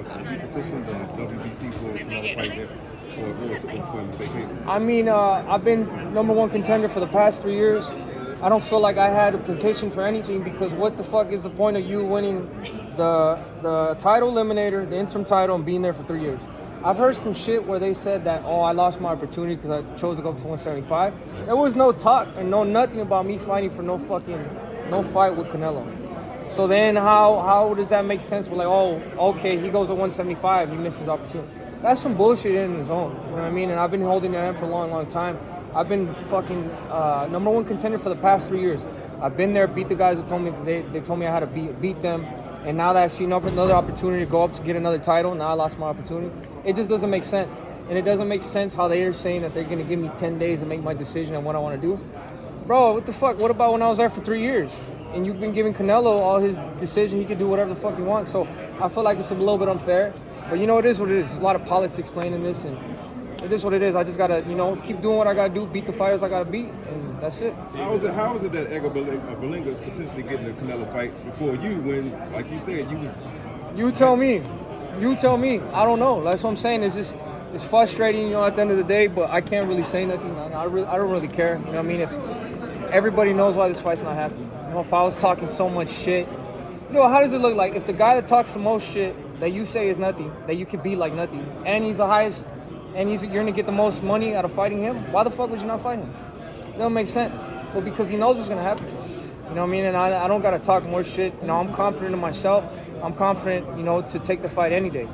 have he positioned the WBC for another fight there, or what to for him to vacate? I mean, I've been #1 contender for the past 3 years. I don't feel like I had a petition for anything because what the fuck is the point of you winning the title eliminator, the interim title, and being there for 3 years? I've heard some shit where they said that, oh, I lost my opportunity because I chose to go up to 175. There was no talk and no nothing about me fighting for no fight with Canelo. So then how does that make sense? We're like, oh, okay, he goes at 175, he missed his opportunity. That's some bullshit in his own, you know what I mean? And I've been holding that for a long, long time. I've been fucking #1 contender for the past 3 years. I've been there, beat the guys who told me they told me I had to beat them. And now that I see another opportunity to go up to get another title, now I lost my opportunity. It just doesn't make sense. And it doesn't make sense how they are saying that they're going to give me 10 days to make my decision on what I want to do. Bro, what the fuck? What about when I was there for 3 years? And you've been giving Canelo all his decision. He can do whatever the fuck he wants. So I feel like it's a little bit unfair. But you know, it is what it is. There's a lot of politics playing in this. And it is what it is. I just got to, keep doing what I got to do, beat the fighters I got to beat. And that's it. How is it that Edgar Berlanga is potentially getting a Canelo fight before you when, like you said, you was... You tell me. You tell me. I don't know. That's what I'm saying. It's frustrating, at the end of the day, but I can't really say nothing. I don't really care. You know what I mean? If everybody knows why this fight's not happening. If I was talking so much shit, how does it look like if the guy that talks the most shit that you say is nothing, that you could beat like nothing, and he's the highest, and you're gonna get the most money out of fighting him? Why the fuck would you not fight him? It don't make sense. Well, because he knows what's gonna happen to him. You know what I mean? And I don't gotta talk more shit. I'm confident in myself. I'm confident, to take the fight any day.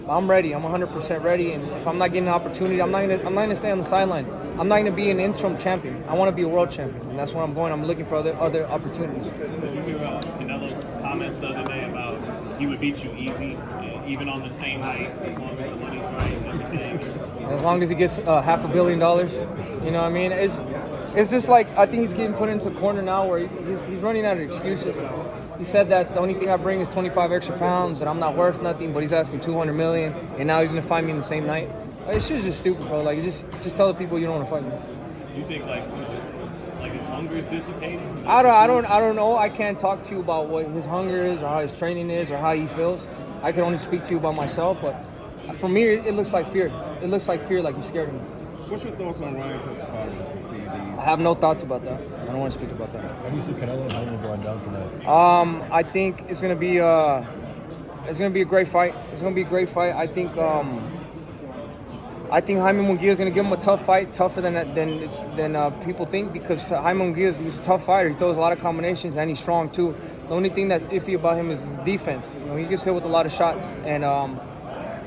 I'm ready. I'm 100% ready. And if I'm not getting an opportunity, I'm not gonna stay on the sideline. I'm not gonna be an interim champion. I want to be a world champion, and that's where I'm going. I'm looking for other opportunities. You hear Canelo's comments the other day about he would beat you easy, even on the same night, as long as the money's right and everything. As long as he gets $500 million, you know what I mean? It's just like I think he's getting put into a corner now where he's running out of excuses. He said that the only thing I bring is 25 extra pounds and I'm not worth nothing, but he's asking $200 million, and now he's gonna fight me in the same night. It's just stupid, bro. Like, just tell the people you don't want to fight me. Do you think his hunger is dissipating? I don't know. I can't talk to you about what his hunger is or how his training is or how he feels. I can only speak to you about myself, but for me, it looks like fear. It looks like fear, like he's scared of me. What's your thoughts on Ryan Testapod? I have no thoughts about that. I don't want to speak about that. How do you see Canelo and Jaime going down tonight? I think it's gonna be a great fight. It's gonna be a great fight. I think Jaime Munguia is gonna give him a tough fight, tougher than people think, because Jaime Munguia he's a tough fighter. He throws a lot of combinations and he's strong too. The only thing that's iffy about him is his defense. He gets hit with a lot of shots, and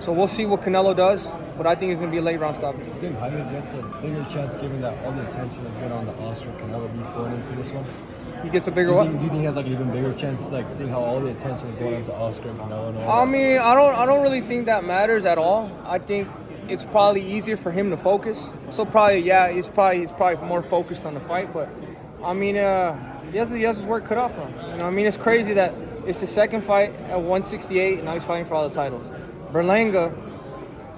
so we'll see what Canelo does. But I think it's gonna be a late round stoppage. Do you think Jaime gets a bigger chance, given that all the attention has been on the Oscar Canelo beef going into this one? He gets a bigger what? Do you think he has an even bigger chance, seeing how all the attention is going into Oscar and Canelo and all I that? mean, I don't really think that matters at all. I think it's probably easier for him to focus. So probably, he's probably more focused on the fight. But I mean, he has his work cut off for him. It's crazy that it's the second fight at 168, and now he's fighting for all the titles. Berlanga,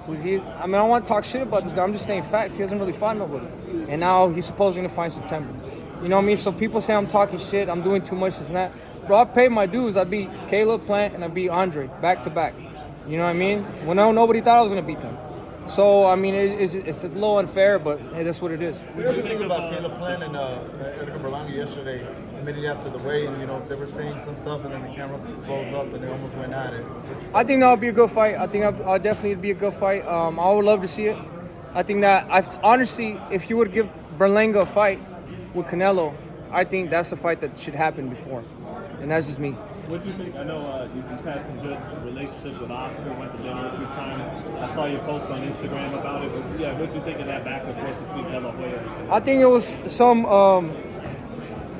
I don't want to talk shit about this guy. I'm just saying facts. He hasn't really fought nobody, and now he's supposedly gonna fight in September. You know what I mean? So people say I'm talking shit. I'm doing too much, this and that. Bro, I paid my dues. I beat Caleb Plant and I beat Andre back to back. You know what I mean? When nobody thought I was gonna beat them. So I mean, it's a little unfair, but hey, that's what it is. What do you think about Caleb Plant and Edgar Berlanga yesterday? Immediately after the weigh, and they were saying some stuff, and then the camera rolls up, and they almost went at it. I think that'll be a good fight. I think I'll definitely be a good fight. I would love to see it. I think that honestly, if you would give Berlanga a fight with Canelo, I think that's the fight that should happen before, and that's just me. What do you think? I know you've had some good relationship with Oscar, went to dinner a few times. I saw your post on Instagram about it. But yeah, what do you think of that back and forth between De La Hoya? I think it was some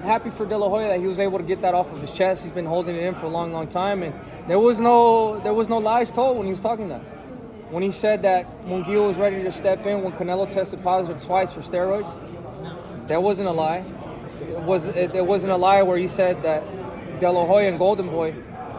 happy for De La Hoya that he was able to get that off of his chest. He's been holding it in for a long, long time, and there was no lies told when he was talking that. When he said that Munguia was ready to step in when Canelo tested positive twice for steroids, that wasn't a lie. It wasn't a lie where he said that De La Hoya and Golden Boy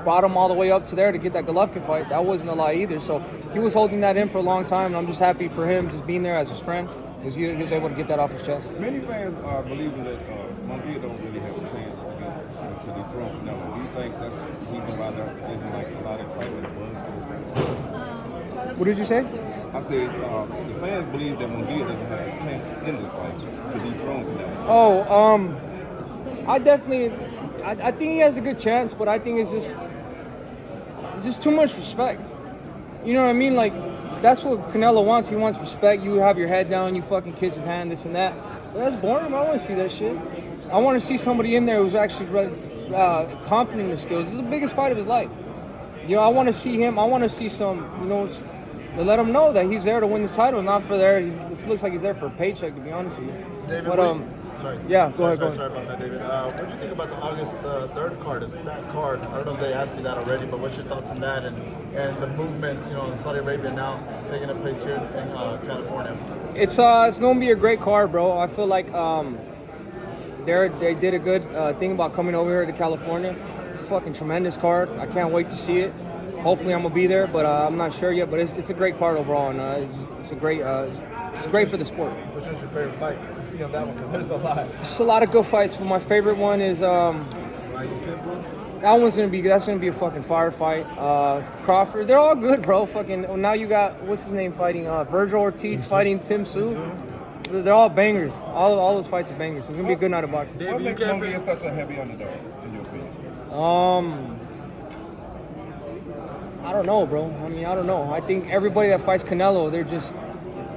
brought him all the way up to there to get that Golovkin fight. That wasn't a lie either. So he was holding that in for a long time, and I'm just happy for him just being there as his friend, because he was able to get that off his chest. Many fans are believing that Munguia don't really have a chance against to dethrone Canelo. Do you think that's the reason why there isn't a lot of excitement and buzz for this match? What did you say? I said the fans believe that Munguia doesn't have a chance in this fight to dethrone Canelo. Oh, I think he has a good chance, but I think it's just too much respect. You know what I mean? Like, that's what Canelo wants. He wants respect. You have your head down, you fucking kiss his hand, this and that. But that's boring. I don't want to see that shit. I want to see somebody in there who's actually confident in their skills. This is the biggest fight of his life. You know, I want to see him. I want to see some, to let him know that he's there to win the title, not for there. This looks like he's there for a paycheck, to be honest with you. David, But sorry. Yeah, go ahead. Sorry about that, David. What do you think about the August 3rd card, a stacked card? I don't know if they asked you that already, but what's your thoughts on that and the movement, in Saudi Arabia now taking place here in California? It's gonna be a great card, bro. I feel like they did a good thing about coming over here to California. It's a fucking tremendous card. I can't wait to see it. Hopefully, I'm gonna be there, but I'm not sure yet. But it's a great card overall, and it's great for the sport. Which was your favorite fight to see on that one? Because there's a lot. There's a lot of good fights, but my favorite one is that's gonna be a fucking firefight. Crawford, they're all good, bro. Fucking now you got what's his name fighting Virgil Ortiz fighting Tim Tszyu. They're all bangers. All those fights are bangers. It's gonna be a good night of boxing. What makes Munguia such a heavy underdog, in your opinion? I don't know, bro. I don't know. I think everybody that fights Canelo,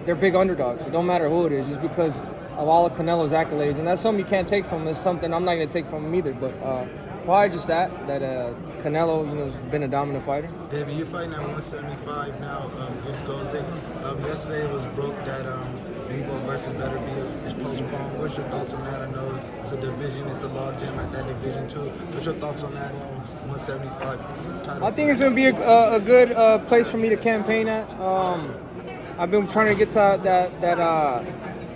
they're big underdogs. It don't matter who it is, just because of all of Canelo's accolades, and that's something you can't take from him. It's something I'm not gonna take from him either. But probably just that Canelo, has been a dominant fighter. David, you're fighting at 175 now. Against Golden. Yesterday it was broke that Evo versus Benavidez is postponed. What's your thoughts on that? I know it's a division, it's a logjam at that division too. What's your thoughts on that 175 title? I think it's going to be a good place for me to campaign at. I've been trying to get to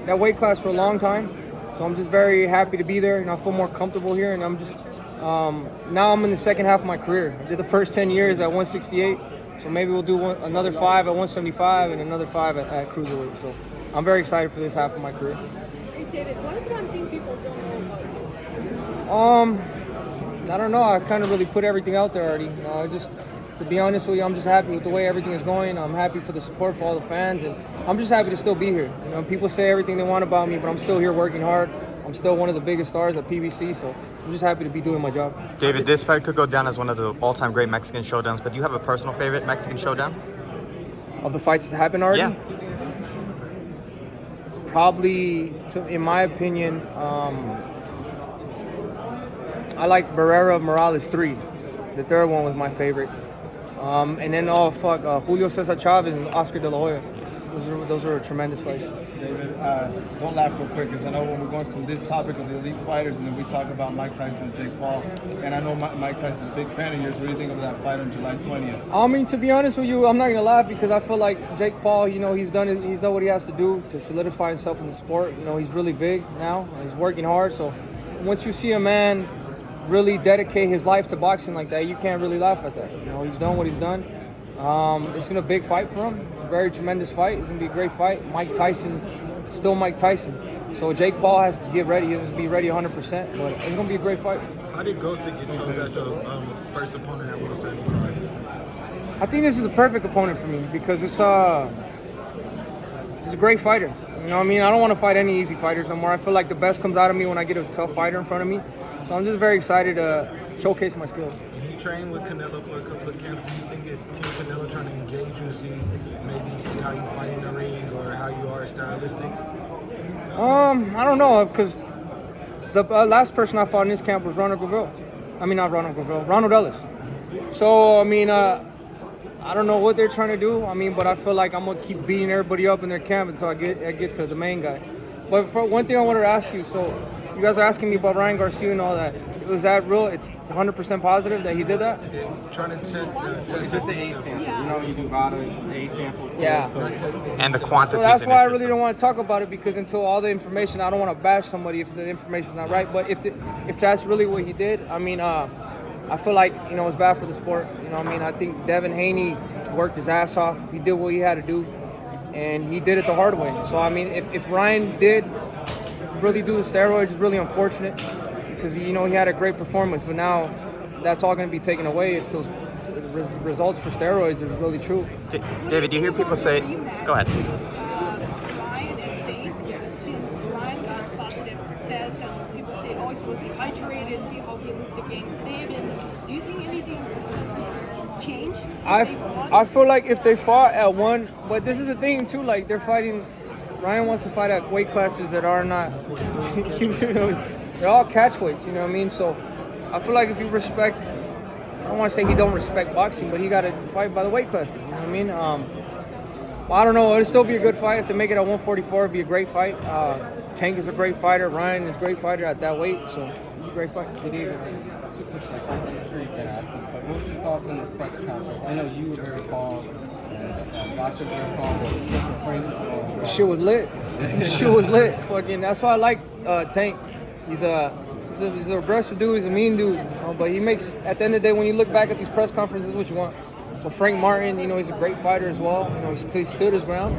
that weight class for a long time, so I'm just very happy to be there, and I feel more comfortable here. And I'm just now I'm in the second half of my career. I did the first 10 years at 168, so maybe we'll do another 5 at 175 and another 5 at cruiserweight. So I'm very excited for this half of my career. Hey David, what is one thing people don't know about you? I don't know. I kind of really put everything out there already. To be honest with you, I'm just happy with the way everything is going. I'm happy for the support for all the fans, and I'm just happy to still be here. People say everything they want about me, but I'm still here working hard. I'm still one of the biggest stars at PBC, so I'm just happy to be doing my job. David, this fight could go down as one of the all-time great Mexican showdowns, but do you have a personal favorite Mexican showdown? Of the fights that happened already? Yeah. Probably, in my opinion, I like Barrera Morales 3. The third one was my favorite. And then, Julio Cesar Chavez and Oscar De La Hoya. Those were tremendous fights. David, don't laugh real quick, because I know when we're going from this topic of the elite fighters, and then we talk about Mike Tyson and Jake Paul, and I know Mike Tyson's a big fan of yours. What do you think of that fight on July 20th? To be honest with you, I'm not gonna laugh, because I feel like Jake Paul, he's done what he has to do to solidify himself in the sport. He's really big now. He's working hard. So once you see a man really dedicate his life to boxing like that, you can't really laugh at that. He's done what he's done. It's gonna be a big fight for him. It's a very tremendous fight. It's gonna be a great fight. Mike Tyson, still Mike Tyson. So Jake Paul has to get ready. He has to be ready 100%. But it's gonna be a great fight. How did Ghosted get chosen as the first opponent at 175? I think this is a perfect opponent for me, because it's a great fighter. I don't want to fight any easy fighters no more. I feel like the best comes out of me when I get a tough fighter in front of me. So I'm just very excited to showcase my skills. You trained with Canelo for a couple of camps. Do you think it's Team Canelo trying to engage you to see how you fight in the ring or how you are stylistic? I don't know, because the last person I fought in this camp was Ronald Ellis. So, I don't know what they're trying to do. But I feel like I'm going to keep beating everybody up in their camp until I get to the main guy. But for one thing I wanted to ask you, so you guys are asking me about Ryan Garcia and all that. Was that real? It's 100% positive that he did that? They're trying to test Just the A sample. You do VADA, A samples. Yeah. And the quantities So that's in why his I really system. don't want to talk about it, because until all the information, I don't want to bash somebody if the information's not right. But if that's really what he did, I feel like it's bad for the sport. I think Devin Haney worked his ass off. He did what he had to do, and he did it the hard way. So if Ryan did really do the steroids, it's really unfortunate, because he had a great performance. But now that's all going to be taken away if results for steroids are really true. David, do you hear people say? Go ahead. Ryan and Tate, since Ryan got a positive test and people say, oh, he was dehydrated, see how he looked against David. Do you think anything changed? I feel like if they fought at one, but this is the thing too, like they're fighting, Ryan wants to fight at weight classes that are not, they're all catch weights, you know what I mean? So I feel like if you respect, I don't want to say he don't respect boxing, but he got to fight by the weight classes, you know what I mean? Well, I don't know, it'll still be a good fight. If they make it at 144, it'd be a great fight. Tank is a great fighter, Ryan is a great fighter at that weight, so it'll be a great fight. Hey, David, two quick questions. I'm sure you've been asked this, but what was your thoughts on the press conference? I know you were very calm, and Garcia was very calm, but you took the frame. Shit was lit. Shit was lit. Fucking, that's why I like Tank. He's a aggressive dude. He's a mean dude. But he makes, at the end of the day, when you look back at these press conferences, this is what you want. But Frank Martin, you know, he's a great fighter as well. You know, he stood his ground.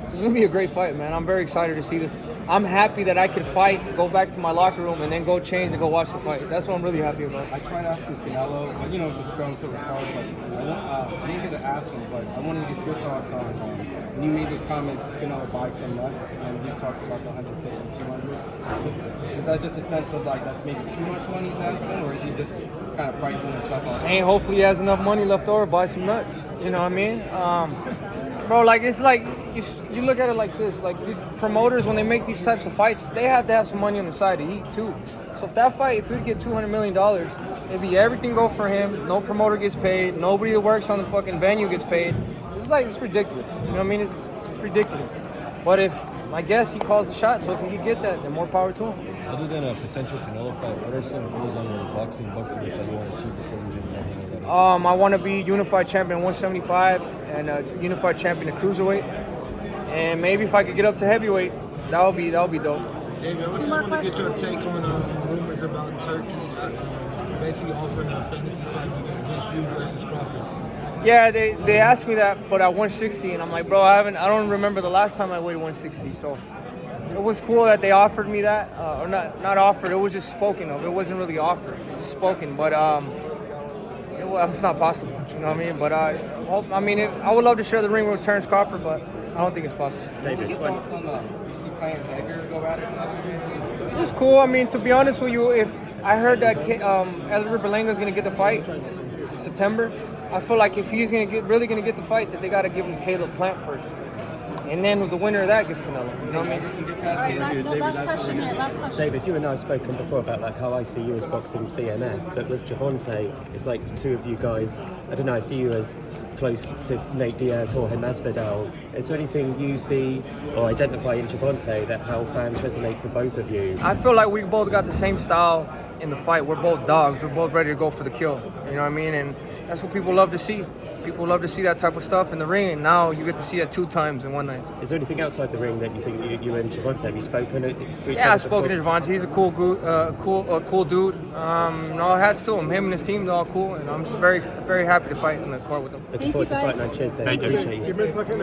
So it's gonna be a great fight, man. I'm very excited to see this. I'm happy that I could fight, go back to my locker room, and then go change and go watch the fight. That's what I'm really happy about. I tried asking Canelo, but you know, it's a strong sort of card. But I didn't get to ask him, but I wanted to get your thoughts on when you made those comments, Canelo buy some nuts, and you talked about the 150, 200. Is that just a sense of like that's maybe too much money he's asking, or is he just kind of pricing himself out? Saying hopefully he has enough money left over to buy some nuts. You know what I mean? Bro, like it's like you look at it like this. Like the promoters, when they make these types of fights, they have to have some money on the side to eat too. So if that fight, if we get $200 million, it'd be everything go for him. No promoter gets paid. Nobody that works on the fucking venue gets paid. It's ridiculous. You know what I mean? It's ridiculous. But if I guess he calls the shot, so if he could get that, then more power to him. Other than a potential Canelo fight, what are some goals on your boxing bucket list that you want to achieve before you get into that? I want to be unified champion at 175 and unified champion at cruiserweight. And maybe if I could get up to heavyweight, that would be dope. David, I just want to get your take on rumors about Turkey basically offering a fantasy fight against you versus Crawford. Yeah, they asked me that, but at 160, and I'm like, bro, I don't remember the last time I weighed 160. So it was cool that they offered me that, or not offered. It was just spoken of. It wasn't really offered, it was just spoken. But it's not possible. You know what I mean? But I would love to share the ring with Terrence Crawford, but I don't think it's possible. David, your thoughts on you see playing Edgar go at it? It was cool. I mean, to be honest with you, if I heard that Edgar Berlanga is going to get the fight in September, I feel like if he's really going to get the fight, that they got to give him Caleb Plant first. And then the winner of that gets Canelo. You know what I mean? Last question here. David, you and I have spoken before about like how I see you as boxing's BMF, but with Gervonta, it's like two of you guys. I don't know. I see you as close to Nate Diaz, Jorge Masvidal. Is there anything you see or identify in Gervonta that how fans resonate to both of you? I feel like we both got the same style in the fight. We're both dogs. We're both ready to go for the kill. You know what I mean? And that's what people love to see. People love to see that type of stuff in the ring, and now you get to see it 2 times in one night. Is there anything outside the ring that you think you and Gervonta, have you spoken to each other? Yeah, I've spoken to Gervonta. He's a cool dude. All hats to him. Him and his team, they're all cool, and I'm just very happy to fight in the court with them. Looking forward to fighting on Tuesday. Thank you. Appreciate you.